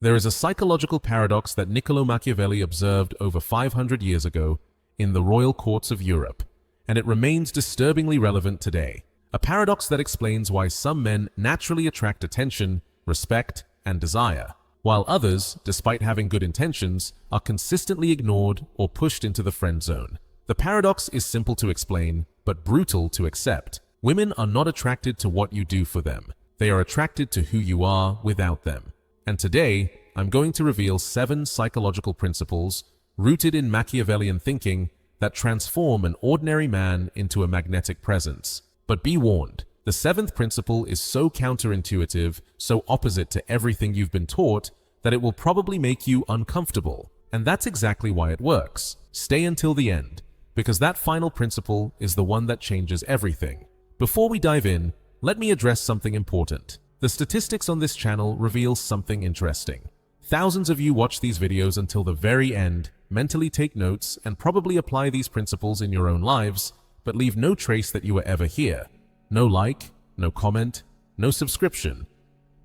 There is a psychological paradox that Niccolo Machiavelli observed over 500 years ago in the royal courts of Europe, and it remains disturbingly relevant today. A paradox that explains why some men naturally attract attention, respect, and desire, while others, despite having good intentions, are consistently ignored or pushed into the friend zone. The paradox is simple to explain, but brutal to accept. Women are not attracted to what you do for them. They are attracted to who you are without them. And today, I'm going to reveal 7 psychological principles rooted in Machiavellian thinking that transform an ordinary man into a magnetic presence. But be warned, the 7th principle is so counterintuitive, so opposite to everything you've been taught, that it will probably make you uncomfortable. And that's exactly why it works. Stay until the end, because that final principle is the one that changes everything. Before we dive in, let me address something important. The statistics on this channel reveal something interesting. Thousands of you watch these videos until the very end, mentally take notes, and probably apply these principles in your own lives, but leave no trace that you were ever here. No like, no comment, no subscription.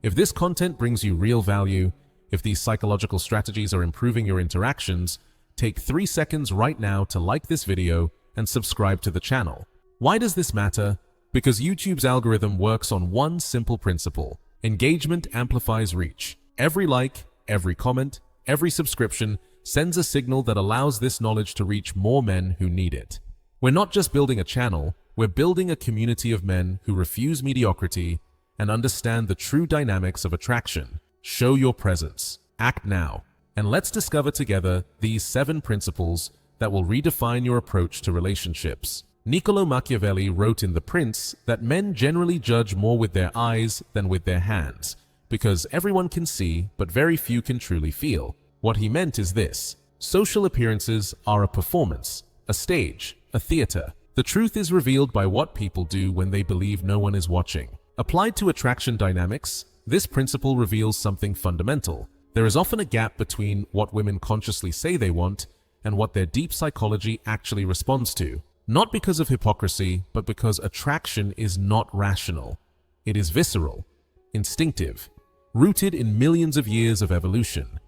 If this content brings you real value, if these psychological strategies are improving your interactions, take 3 seconds right now to like this video and subscribe to the channel. Why does this matter? Because YouTube's algorithm works on one simple principle. Engagement amplifies reach. Every like, every comment, every subscription sends a signal that allows this knowledge to reach more men who need it. We're not just building a channel, we're building a community of men who refuse mediocrity and understand the true dynamics of attraction. Show your presence. Act now. And let's discover together these 7 principles that will redefine your approach to relationships. Niccolo Machiavelli wrote in The Prince that men generally judge more with their eyes than with their hands, because everyone can see, but very few can truly feel. What he meant is this: social appearances are a performance, a stage, a theater. The truth is revealed by what people do when they believe no one is watching. Applied to attraction dynamics, this principle reveals something fundamental. There is often a gap between what women consciously say they want and what their deep psychology actually responds to. Not because of hypocrisy, but because attraction is not rational. It is visceral, instinctive, rooted in millions of years of evolution.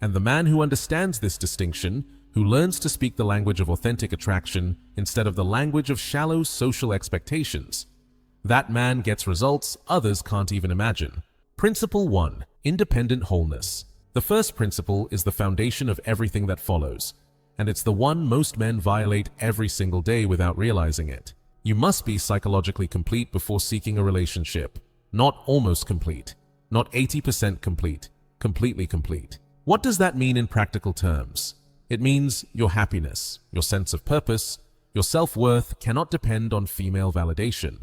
And the man who understands this distinction, who learns to speak the language of authentic attraction instead of the language of shallow social expectations, that man gets results others can't even imagine. Principle 1. Independent wholeness. The first principle is the foundation of everything that follows, and it's the one most men violate every single day without realizing it. You must be psychologically complete before seeking a relationship. Not almost complete, not 80% complete, completely complete. What does that mean in practical terms? It means your happiness, your sense of purpose, your self-worth cannot depend on female validation.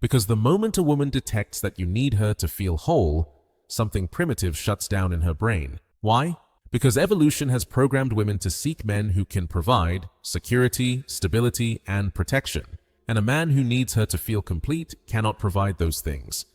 Because the moment a woman detects that you need her to feel whole, something primitive shuts down in her brain. Why? Because evolution has programmed women to seek men who can provide security, stability, and protection. And a man who needs her to feel complete cannot provide those things.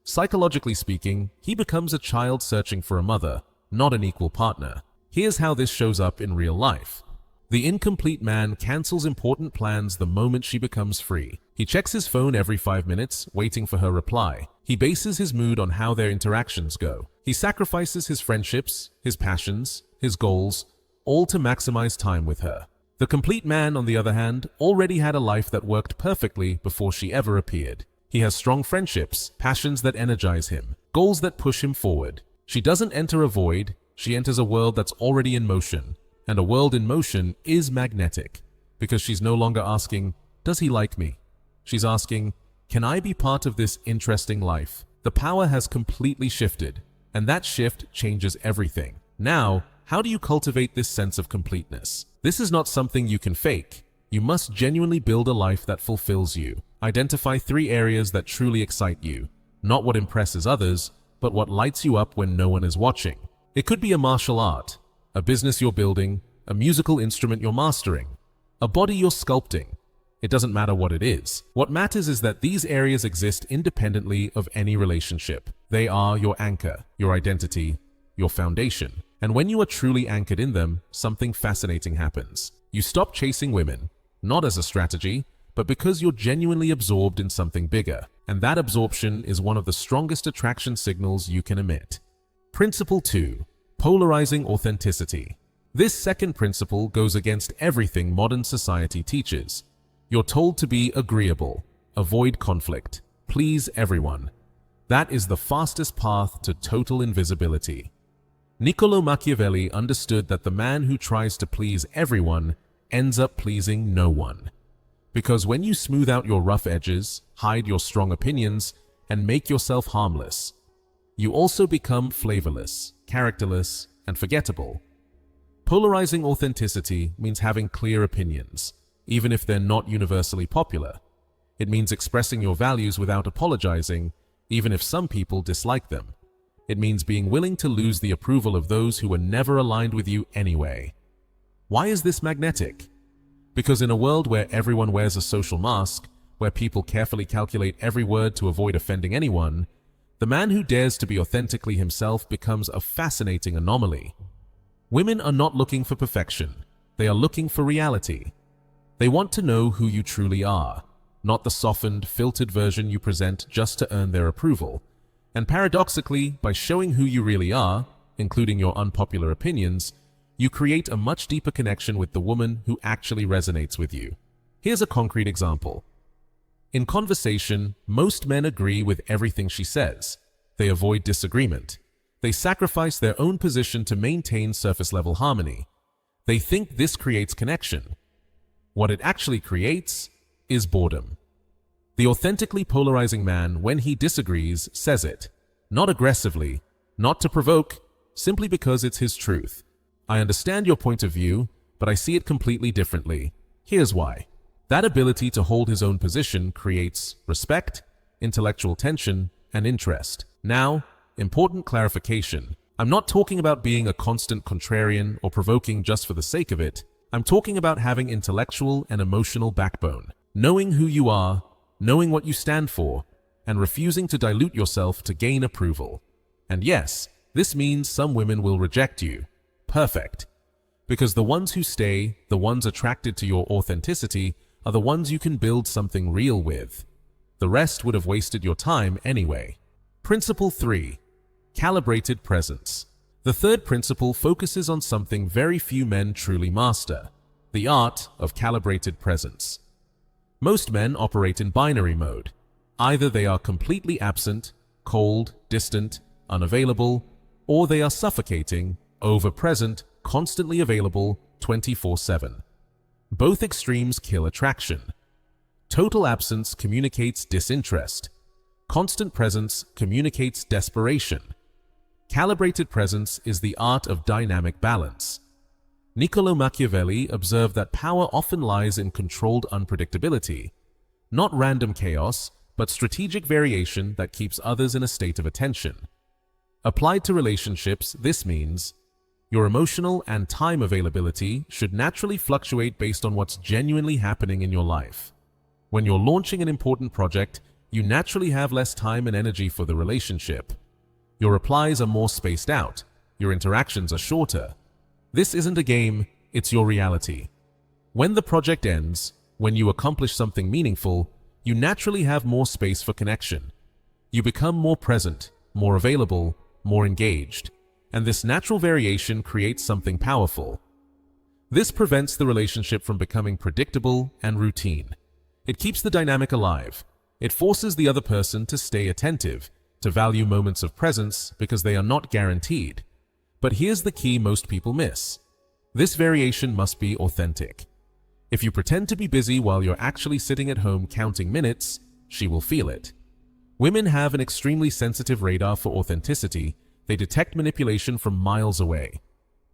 Psychologically speaking, he becomes a child searching for a mother, not an equal partner. Here's how this shows up in real life. The incomplete man cancels important plans the moment she becomes free. He checks his phone every 5 minutes, waiting for her reply. He bases his mood on how their interactions go. He sacrifices his friendships, his passions, his goals, all to maximize time with her. The complete man, on the other hand, already had a life that worked perfectly before she ever appeared. He has strong friendships, passions that energize him, goals that push him forward. She doesn't enter a void, she enters a world that's already in motion. And a world in motion is magnetic, because she's no longer asking, does he like me? She's asking, can I be part of this interesting life? The power has completely shifted, and that shift changes everything. Now, how do you cultivate this sense of completeness? This is not something you can fake. You must genuinely build a life that fulfills you. Identify 3 areas that truly excite you, not what impresses others, but what lights you up when no one is watching. It could be a martial art, a business you're building, a musical instrument you're mastering, a body you're sculpting. It doesn't matter what it is. What matters is that these areas exist independently of any relationship. They are your anchor, your identity, your foundation. And when you are truly anchored in them, something fascinating happens. You stop chasing women, not as a strategy, but because you're genuinely absorbed in something bigger. And that absorption is one of the strongest attraction signals you can emit. Principle 2. Polarizing authenticity. This second principle goes against everything modern society teaches. You're told to be agreeable, avoid conflict, please everyone. That is the fastest path to total invisibility. Niccolo Machiavelli understood that the man who tries to please everyone ends up pleasing no one. Because when you smooth out your rough edges, hide your strong opinions, and make yourself harmless, you also become flavorless, characterless, and forgettable. Polarizing authenticity means having clear opinions, even if they're not universally popular. It means expressing your values without apologizing, even if some people dislike them. It means being willing to lose the approval of those who were never aligned with you anyway. Why is this magnetic? Because in a world where everyone wears a social mask, where people carefully calculate every word to avoid offending anyone, the man who dares to be authentically himself becomes a fascinating anomaly. Women are not looking for perfection. They are looking for reality. They want to know who you truly are, not the softened, filtered version you present just to earn their approval. And paradoxically, by showing who you really are, including your unpopular opinions, you create a much deeper connection with the woman who actually resonates with you. Here's a concrete example. In conversation, most men agree with everything she says. They avoid disagreement. They sacrifice their own position to maintain surface-level harmony. They think this creates connection. What it actually creates is boredom. The authentically polarizing man, when he disagrees, says it. Not aggressively, not to provoke, simply because it's his truth. I understand your point of view, but I see it completely differently. Here's why. That ability to hold his own position creates respect, intellectual tension, and interest. Now, important clarification. I'm not talking about being a constant contrarian or provoking just for the sake of it. I'm talking about having intellectual and emotional backbone. Knowing who you are, knowing what you stand for, and refusing to dilute yourself to gain approval. And yes, this means some women will reject you. Perfect. Because the ones who stay, the ones attracted to your authenticity, are the ones you can build something real with. The rest would have wasted your time anyway. Principle 3. Calibrated presence. The third principle focuses on something very few men truly master, the art of calibrated presence. Most men operate in binary mode. Either they are completely absent, cold, distant, unavailable, or they are suffocating, over-present, constantly available, 24/7. Both extremes kill attraction. Total absence communicates disinterest. Constant presence communicates desperation. Calibrated presence is the art of dynamic balance. Niccolo Machiavelli observed that power often lies in controlled unpredictability, not random chaos, but strategic variation that keeps others in a state of attention. Applied to relationships, this means your emotional and time availability should naturally fluctuate based on what's genuinely happening in your life. When you're launching an important project, you naturally have less time and energy for the relationship. Your replies are more spaced out. Your interactions are shorter. This isn't a game, it's your reality. When the project ends, when you accomplish something meaningful, you naturally have more space for connection. You become more present, more available, more engaged, and this natural variation creates something powerful. This prevents the relationship from becoming predictable and routine. It keeps the dynamic alive. It forces the other person to stay attentive, to value moments of presence because they are not guaranteed. But here's the key most people miss. This variation must be authentic. If you pretend to be busy while you're actually sitting at home counting minutes, she will feel it. Women have an extremely sensitive radar for authenticity. They detect manipulation from miles away.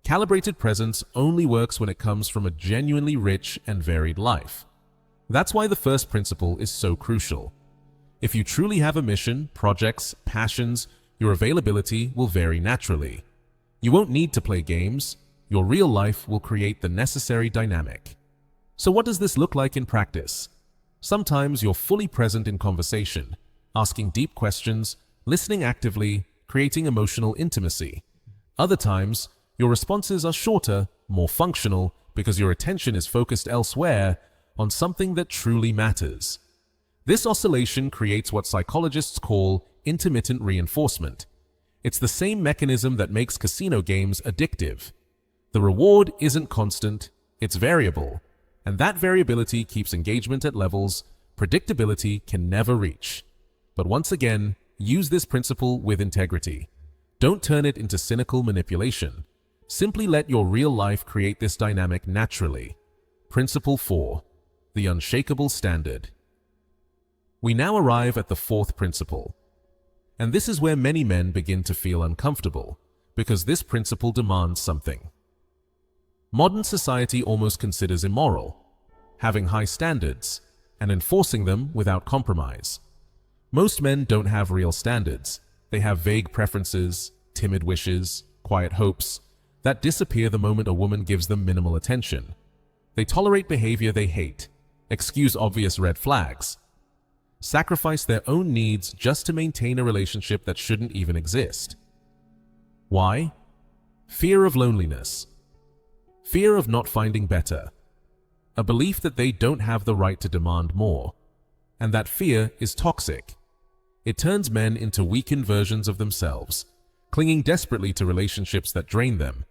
Calibrated presence only works when it comes from a genuinely rich and varied life. That's why the first principle is so crucial. If you truly have a mission, projects, passions, your availability will vary naturally. You won't need to play games. Your real life will create the necessary dynamic. So what does this look like in practice? Sometimes you're fully present in conversation, asking deep questions, listening actively, creating emotional intimacy. Other times, your responses are shorter, more functional, because your attention is focused elsewhere on something that truly matters. This oscillation creates what psychologists call intermittent reinforcement. It's the same mechanism that makes casino games addictive. The reward isn't constant, it's variable, and that variability keeps engagement at levels predictability can never reach. But once again, use this principle with integrity. Don't turn it into cynical manipulation. Simply let your real life create this dynamic naturally. Principle 4. The unshakable standard. We now arrive at the fourth principle. And this is where many men begin to feel uncomfortable, because this principle demands something. Modern society almost considers immoral, having high standards, and enforcing them without compromise. Most men don't have real standards. They have vague preferences, timid wishes, quiet hopes, that disappear the moment a woman gives them minimal attention. They tolerate behavior they hate, excuse obvious red flags, sacrifice their own needs just to maintain a relationship that shouldn't even exist. Why? Fear of loneliness. Fear of not finding better. A belief that they don't have the right to demand more. And that fear is toxic. It turns men into weakened versions of themselves, clinging desperately to relationships that drain them.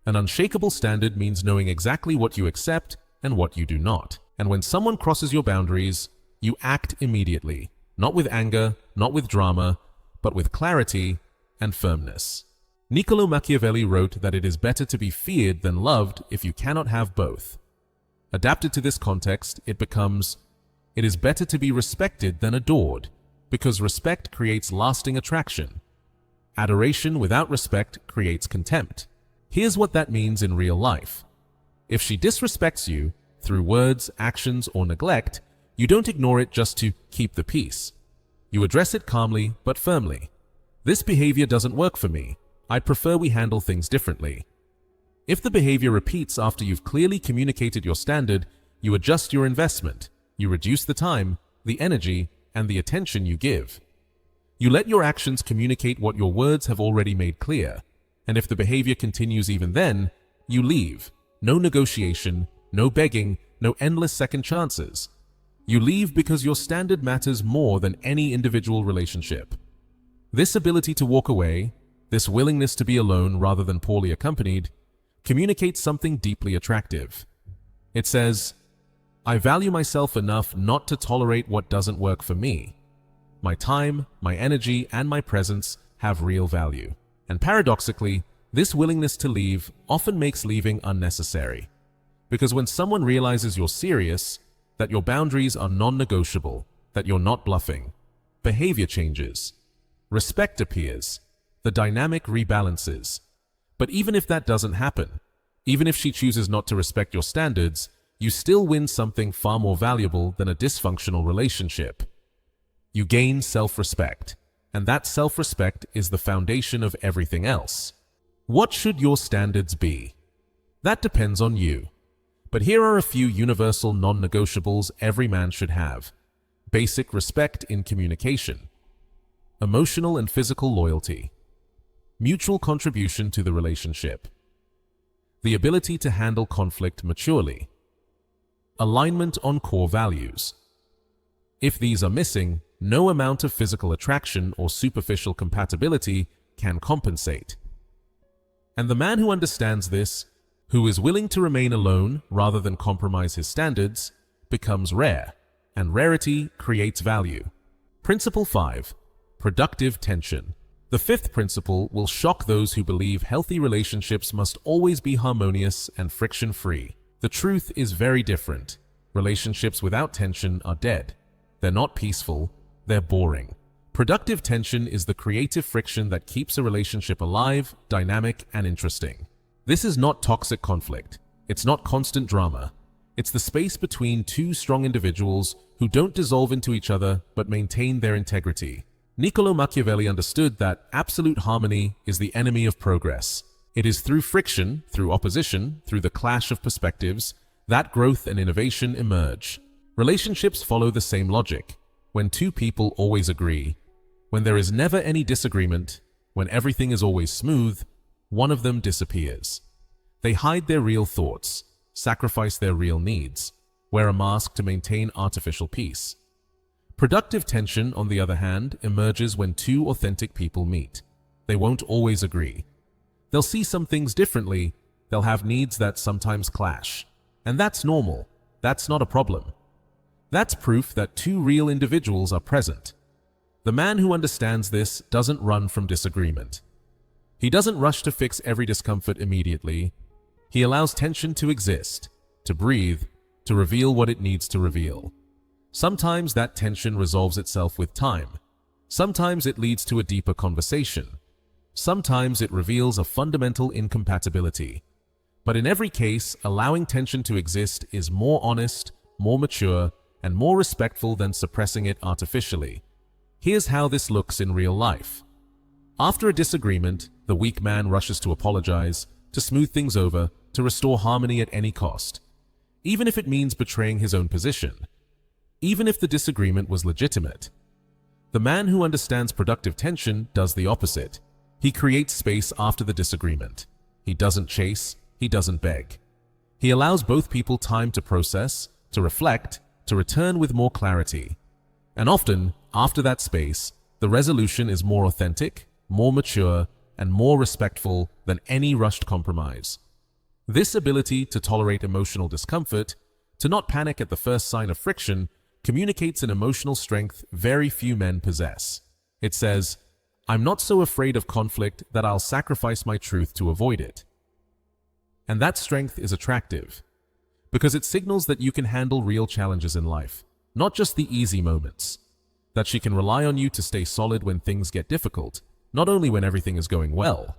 An unshakable standard means knowing exactly what you accept and what you do not. And when someone crosses your boundaries, you act immediately, not with anger, not with drama, but with clarity and firmness. Niccolo Machiavelli wrote that it is better to be feared than loved if you cannot have both. Adapted to this context, it becomes, it is better to be respected than adored, because respect creates lasting attraction. Adoration without respect creates contempt. Here's what that means in real life. If she disrespects you, through words, actions, or neglect, you don't ignore it just to keep the peace. You address it calmly but firmly. This behavior doesn't work for me. I'd prefer we handle things differently. If the behavior repeats after you've clearly communicated your standard, you adjust your investment. You reduce the time, the energy, and the attention you give. You let your actions communicate what your words have already made clear. And if the behavior continues even then, you leave. No negotiation, no begging, no endless second chances. You leave because your standard matters more than any individual relationship. This ability to walk away, this willingness to be alone rather than poorly accompanied, communicates something deeply attractive. It says, I value myself enough not to tolerate what doesn't work for me. My time, my energy, and my presence have real value. And paradoxically, this willingness to leave often makes leaving unnecessary. Because when someone realizes you're serious, that your boundaries are non-negotiable, that you're not bluffing, behavior changes, respect appears, the dynamic rebalances. But even if that doesn't happen, even if she chooses not to respect your standards, you still win something far more valuable than a dysfunctional relationship. You gain self-respect, and that self-respect is the foundation of everything else. What should your standards be? That depends on you. But here are a few universal non-negotiables every man should have. Basic respect in communication. Emotional and physical loyalty. Mutual contribution to the relationship. The ability to handle conflict maturely. Alignment on core values. If these are missing, no amount of physical attraction or superficial compatibility can compensate. And the man who understands this, who is willing to remain alone rather than compromise his standards, becomes rare, and rarity creates value. Principle 5. Productive tension. The fifth principle will shock those who believe healthy relationships must always be harmonious and friction-free. The truth is very different. Relationships without tension are dead. They're not peaceful, they're boring. Productive tension is the creative friction that keeps a relationship alive, dynamic, and interesting. This is not toxic conflict. It's not constant drama. It's the space between two strong individuals who don't dissolve into each other but maintain their integrity. Niccolo Machiavelli understood that absolute harmony is the enemy of progress. It is through friction, through opposition, through the clash of perspectives, that growth and innovation emerge. Relationships follow the same logic. When two people always agree, when there is never any disagreement, when everything is always smooth, one of them disappears. They hide their real thoughts, sacrifice their real needs, wear a mask to maintain artificial peace. Productive tension, on the other hand, emerges when two authentic people meet. They won't always agree. They'll see some things differently, they'll have needs that sometimes clash. And that's normal. That's not a problem. That's proof that two real individuals are present. The man who understands this doesn't run from disagreement. He doesn't rush to fix every discomfort immediately. He allows tension to exist, to breathe, to reveal what it needs to reveal. Sometimes that tension resolves itself with time. Sometimes it leads to a deeper conversation. Sometimes it reveals a fundamental incompatibility. But in every case, allowing tension to exist is more honest, more mature, and more respectful than suppressing it artificially. Here's how this looks in real life. After a disagreement, the weak man rushes to apologize, to smooth things over, to restore harmony at any cost, even if it means betraying his own position, even if the disagreement was legitimate. The man who understands productive tension does the opposite. He creates space after the disagreement. He doesn't chase, he doesn't beg. He allows both people time to process, to reflect, to return with more clarity. And often, after that space, the resolution is more authentic, more mature, and more respectful than any rushed compromise. This ability to tolerate emotional discomfort, to not panic at the first sign of friction, communicates an emotional strength very few men possess. It says, "I'm not so afraid of conflict that I'll sacrifice my truth to avoid it." And that strength is attractive, because it signals that you can handle real challenges in life, not just the easy moments. That she can rely on you to stay solid when things get difficult, not only when everything is going well.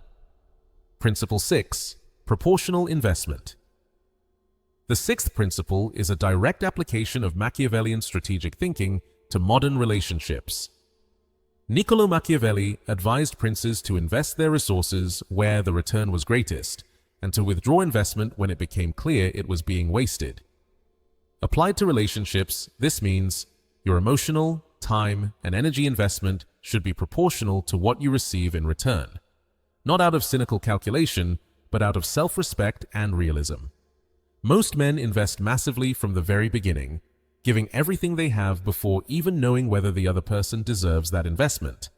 Principle 6. Proportional investment. The sixth principle is a direct application of Machiavellian strategic thinking to modern relationships. Niccolo Machiavelli advised princes to invest their resources where the return was greatest, and to withdraw investment when it became clear it was being wasted. Applied to relationships, this means your emotional, time, and energy investment should be proportional to what you receive in return. Not out of cynical calculation, but out of self-respect and realism. Most men invest massively from the very beginning, giving everything they have before even knowing whether the other person deserves that investment.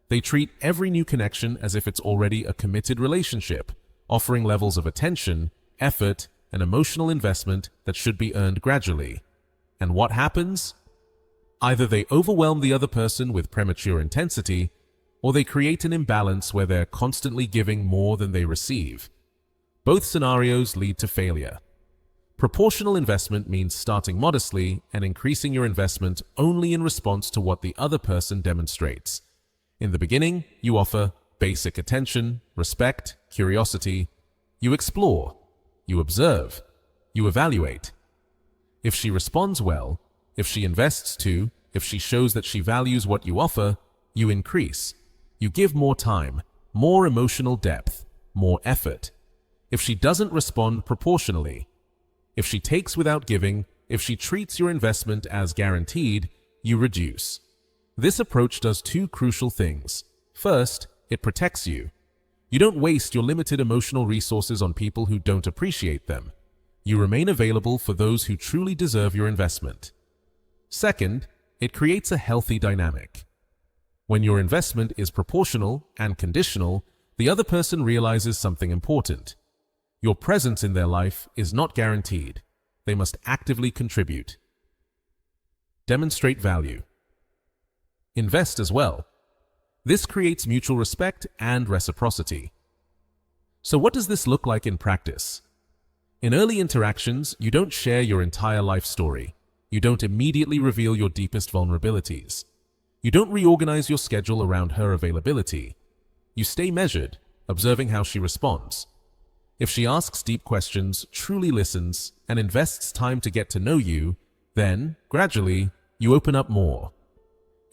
They treat every new connection as if it's already a committed relationship, offering levels of attention, effort, and emotional investment that should be earned gradually. And what happens? Either they overwhelm the other person with premature intensity, or they create an imbalance where they're constantly giving more than they receive. Both scenarios lead to failure. Proportional investment means starting modestly and increasing your investment only in response to what the other person demonstrates. In the beginning, you offer basic attention, respect, curiosity. You explore, you observe, you evaluate. If she responds well, if she invests too, if she shows that she values what you offer, you increase. You give more time, more emotional depth, more effort. If she doesn't respond proportionally, if she takes without giving, if she treats your investment as guaranteed, you reduce. This approach does two crucial things. First, it protects you. You don't waste your limited emotional resources on people who don't appreciate them. You remain available for those who truly deserve your investment. Second, it creates a healthy dynamic. When your investment is proportional and conditional, the other person realizes something important. Your presence in their life is not guaranteed. They must actively contribute. Demonstrate value. Invest as well. This creates mutual respect and reciprocity. So what does this look like in practice? In early interactions, you don't share your entire life story. You don't immediately reveal your deepest vulnerabilities. You don't reorganize your schedule around her availability. You stay measured, observing how she responds. If she asks deep questions, truly listens, and invests time to get to know you, then, gradually, you open up more.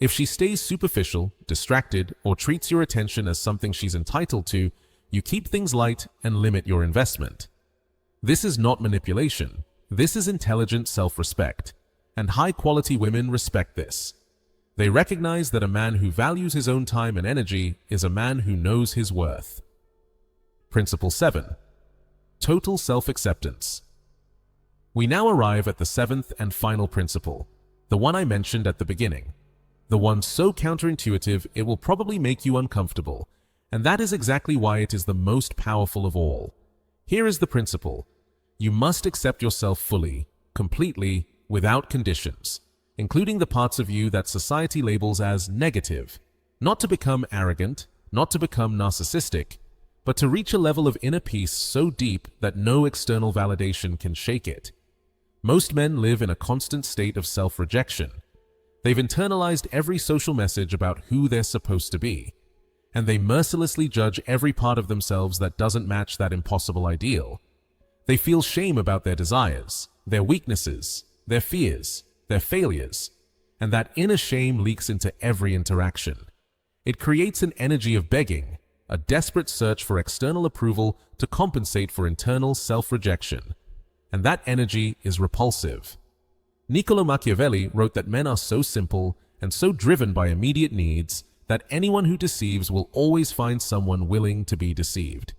If she stays superficial, distracted, or treats your attention as something she's entitled to, you keep things light and limit your investment. This is not manipulation. This is intelligent self-respect. And high-quality women respect this. They recognize that a man who values his own time and energy is a man who knows his worth. Principle 7. Total self-acceptance. We now arrive at the seventh and final principle, the one I mentioned at the beginning. The one so counterintuitive it will probably make you uncomfortable, And that is exactly why it is the most powerful of all. Here is the principle. You must accept yourself fully, completely, without conditions, including the parts of you that society labels as negative. Not to become arrogant, not to become narcissistic, but to reach a level of inner peace so deep that no external validation can shake it. Most men live in a constant state of self-rejection. They've internalized every social message about who they're supposed to be, and they mercilessly judge every part of themselves that doesn't match that impossible ideal. They feel shame about their desires, their weaknesses, their fears, their failures, and that inner shame leaks into every interaction. It creates an energy of begging, a desperate search for external approval to compensate for internal self-rejection. And that energy is repulsive. Niccolo Machiavelli wrote that men are so simple and so driven by immediate needs that anyone who deceives will always find someone willing to be deceived.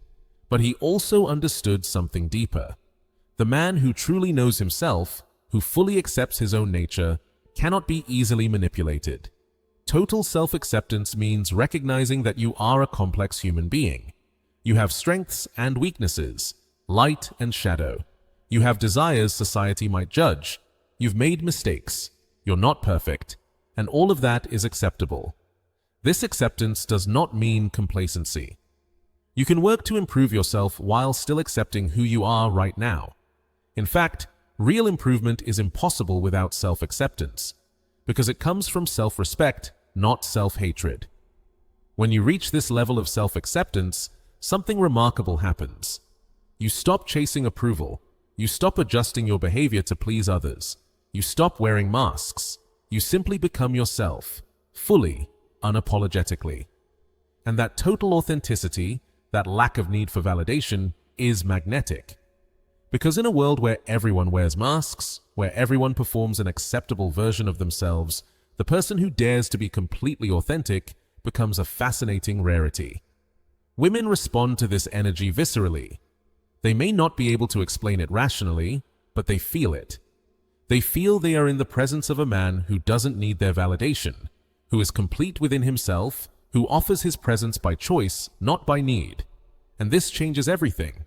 But he also understood something deeper. The man who truly knows himself, who fully accepts his own nature, cannot be easily manipulated. Total self-acceptance means recognizing that you are a complex human being. You have strengths and weaknesses, light and shadow. You have desires society might judge. You've made mistakes. You're not perfect. And all of that is acceptable. This acceptance does not mean complacency. You can work to improve yourself while still accepting who you are right now. In fact, real improvement is impossible without self-acceptance, because it comes from self-respect, not self-hatred. When you reach this level of self-acceptance, something remarkable happens. You stop chasing approval. You stop adjusting your behavior to please others. You stop wearing masks. You simply become yourself, fully, unapologetically. And that total authenticity, that lack of need for validation, is magnetic. Because in a world where everyone wears masks, where everyone performs an acceptable version of themselves, the person who dares to be completely authentic becomes a fascinating rarity. Women respond to this energy viscerally. They may not be able to explain it rationally, but they feel it. They feel they are in the presence of a man who doesn't need their validation, who is complete within himself, who offers his presence by choice, not by need. And this changes everything.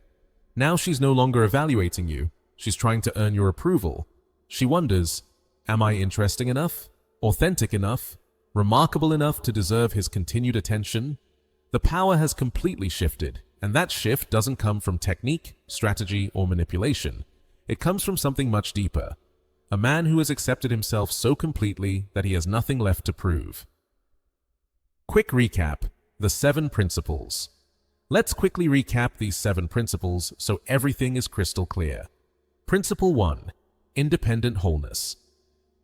Now she's no longer evaluating you. She's trying to earn your approval. She wonders, am I interesting enough? Authentic enough? Remarkable enough to deserve his continued attention? The power has completely shifted, and that shift doesn't come from technique, strategy, or manipulation. It comes from something much deeper. A man who has accepted himself so completely that he has nothing left to prove. Quick recap: the 7 principles. Let's quickly recap these 7 principles so everything is crystal clear. Principle 1. Independent wholeness.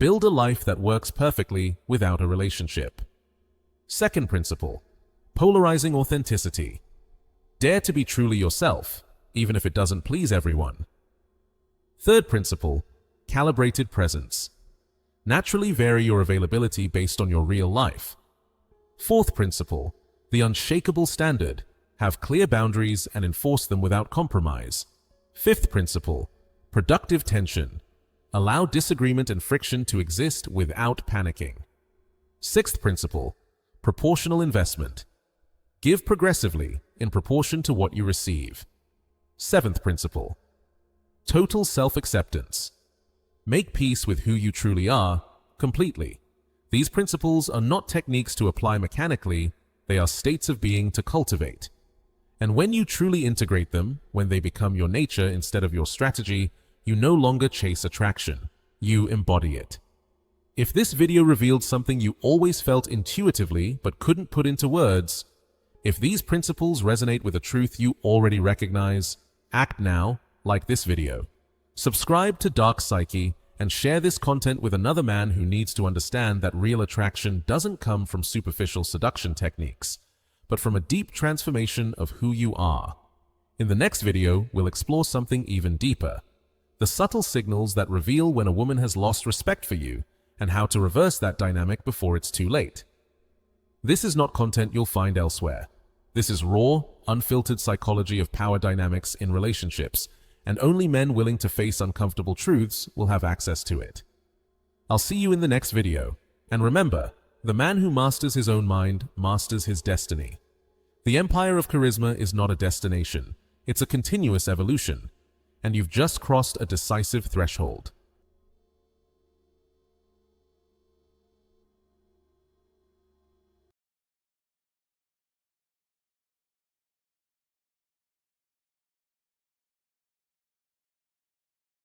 Build a life that works perfectly without a relationship. Second principle. Polarizing authenticity. Dare to be truly yourself, even if it doesn't please everyone. Third principle. Calibrated presence. Naturally vary your availability based on your real life. Fourth principle. The unshakable standard. Have clear boundaries and enforce them without compromise. Fifth principle. Productive tension. Allow disagreement and friction to exist without panicking. Sixth principle. Proportional investment. Give progressively in proportion to what you receive. Seventh principle. Total self-acceptance. Make peace with who you truly are, completely. These principles are not techniques to apply mechanically, they are states of being to cultivate. And when you truly integrate them, when they become your nature instead of your strategy, you no longer chase attraction, you embody it. If this video revealed something you always felt intuitively but couldn't put into words, if these principles resonate with a truth you already recognize, act now, like this video. Subscribe to Dark Psyche and share this content with another man who needs to understand that real attraction doesn't come from superficial seduction techniques, but from a deep transformation of who you are. In the next video, we'll explore something even deeper: the subtle signals that reveal when a woman has lost respect for you, and how to reverse that dynamic before it's too late. This is not content you'll find elsewhere. This is raw, unfiltered psychology of power dynamics in relationships, and only men willing to face uncomfortable truths will have access to it. I'll see you in the next video, and remember, the man who masters his own mind masters his destiny. The empire of charisma is not a destination, it's a continuous evolution, and you've just crossed a decisive threshold.